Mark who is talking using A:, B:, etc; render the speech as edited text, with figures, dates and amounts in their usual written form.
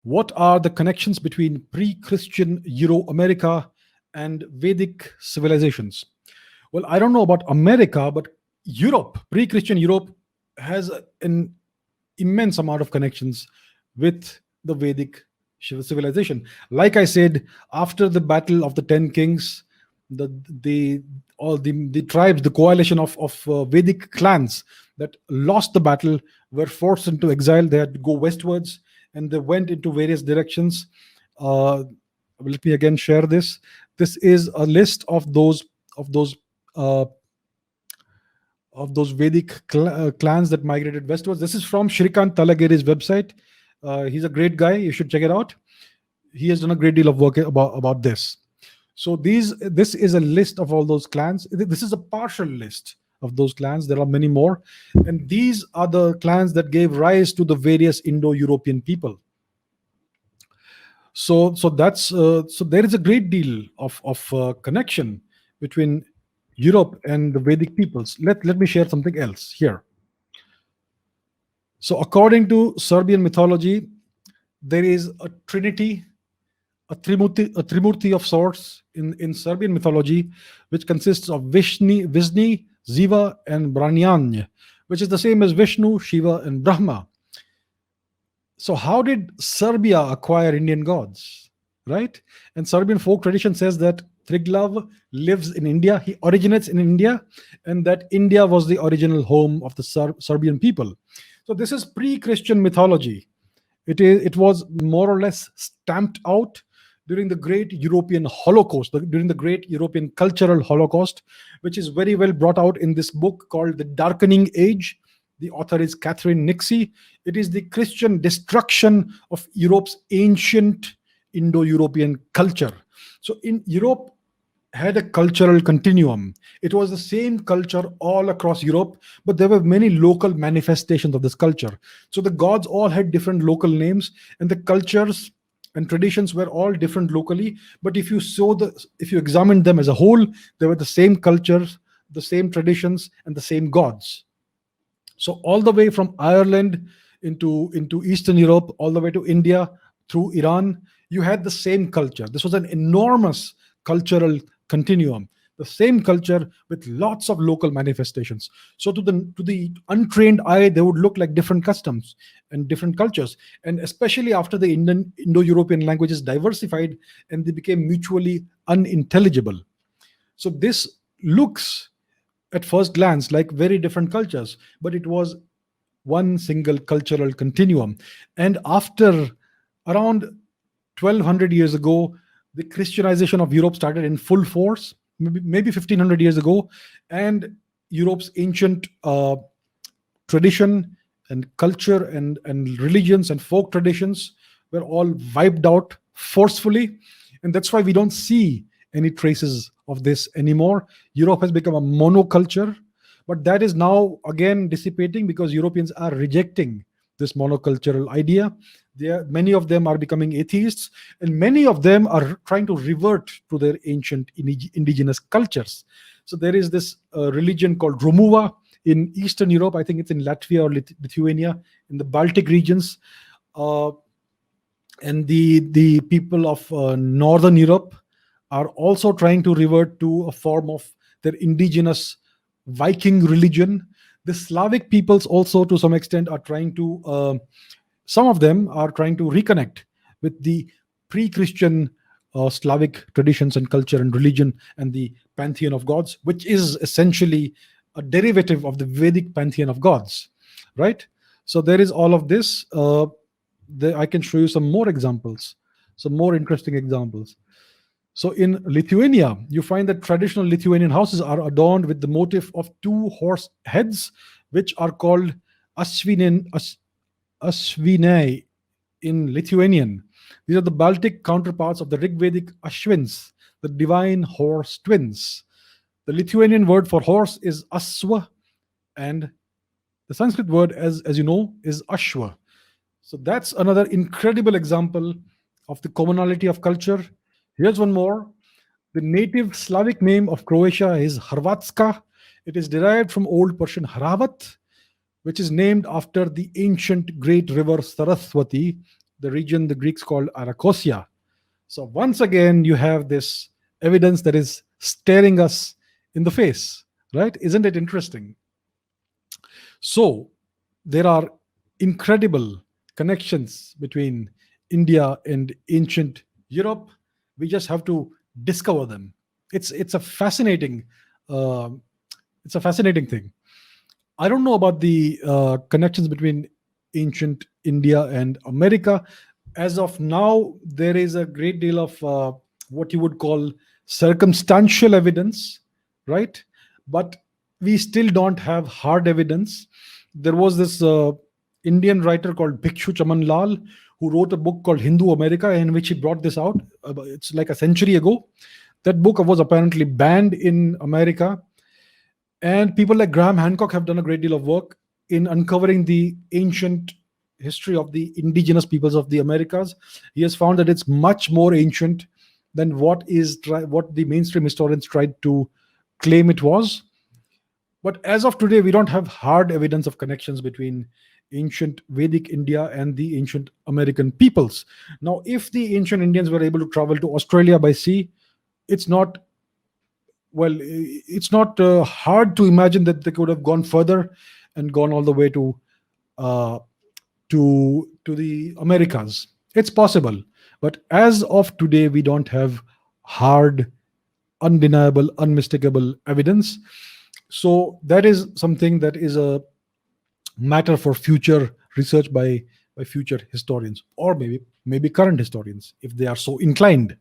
A: What are the connections between pre-Christian Euro-America and Vedic civilizations? Well, I don't know about America, but Europe, pre-Christian Europe, has an immense amount of connections with the Vedic civilization. Like I said, after the battle of the Ten Kings, the all the tribes, the coalition of Vedic clans that lost the battle were forced into exile. They had to go westwards, and they went into various directions. Uh, Let me again share this. This is a list of those uh, those Vedic clans that migrated westwards. This is from Shrikant Talagiri's website. He's a great guy. You should check it out. He has done a great deal of work about this. So this is a list of all those clans. This is a partial list of those clans. There are many more, and these are the clans that gave rise to the various Indo-European people. So there is a great deal of connection between Europe and the Vedic peoples. Let me share something else here. So according to Serbian mythology, there is a trinity, a trimurti of sorts in Serbian mythology, which consists of Vishnu, Ziva, and Branyan, which is the same as Vishnu, Shiva, and Brahma. So how did Serbia acquire Indian gods, right? And Serbian folk tradition says that Triglav lives in India. He originates in India, and that India was the original home of the Serbian people. So this is pre-Christian mythology. It was more or less stamped out during the Great European Holocaust, during the Great European Cultural Holocaust, which is very well brought out in this book called The Darkening Age. The author is Catherine Nixie. It is the Christian destruction of Europe's ancient Indo-European culture. So in Europe had a cultural continuum. It was the same culture all across Europe, but there were many local manifestations of this culture. So the gods all had different local names, and the cultures and traditions were all different locally. But if you examined them as a whole, they were the same cultures, the same traditions, and the same gods. So all the way from Ireland into Eastern Europe, all the way to India through Iran, you had the same culture. This was an enormous cultural continuum, the same culture with lots of local manifestations. So to the untrained eye, they would look like different customs and different cultures. And especially after the Indo-European languages diversified and they became mutually unintelligible. So this looks at first glance like very different cultures, but it was one single cultural continuum. And after around 1200 years ago, the Christianization of Europe started in full force, maybe 1500 years ago, and Europe's ancient tradition and culture and religions and folk traditions were all wiped out forcefully. And that's why we don't see any traces of this anymore. Europe has become a monoculture, but that is now again dissipating because Europeans are rejecting this monocultural idea. Many of them are becoming atheists, and many of them are trying to revert to their ancient indigenous cultures. So there is this religion called Romuva in Eastern Europe. I think it's in Latvia or Lithuania, in the Baltic regions. And the people of Northern Europe are also trying to revert to a form of their indigenous Viking religion. The Slavic peoples also, to some extent, are trying to, some of them are trying to reconnect with the pre-Christian Slavic traditions and culture and religion and the pantheon of gods, which is essentially a derivative of the Vedic pantheon of gods, right? So there is all of this. I can show you some more examples, some more interesting examples. So in Lithuania, you find that traditional Lithuanian houses are adorned with the motif of two horse heads, which are called Asvinai in Lithuanian. These are the Baltic counterparts of the Rigvedic Ashwins, the divine horse twins. The Lithuanian word for horse is Aswa, and the Sanskrit word, as you know, is Ashwa. So that's another incredible example of the commonality of culture. Here's one more. The native Slavic name of Croatia is Hrvatska. It is derived from Old Persian Hravat, which is named after the ancient great river Saraswati, the region the Greeks called Arachosia. So once again, you have this evidence that is staring us in the face, right? Isn't it interesting? So there are incredible connections between India and ancient Europe. We just have to discover them. It's a fascinating uh, it's a fascinating thing. I don't know about the connections between ancient India and America. As of now, there is a great deal of what you would call circumstantial evidence, right? But we still don't have hard evidence. There was this Indian writer called Bhikshu Chaman Lal who wrote a book called Hindu America, in which he brought this out. It's like a century ago. That book was apparently banned in America, and people like Graham Hancock have done a great deal of work in uncovering the ancient history of the indigenous peoples of the Americas. He has found that it's much more ancient than what the mainstream historians tried to claim it was. But as of today, we don't have hard evidence of connections between ancient Vedic India and the ancient American peoples. Now, if the ancient Indians were able to travel to Australia by sea, it's not it's not hard to imagine that they could have gone further and gone all the way uh, to the Americas. It's possible, but as of today, we don't have hard, undeniable, unmistakable evidence. So that is something that is a matter for future research by future historians, or maybe current historians if they are so inclined.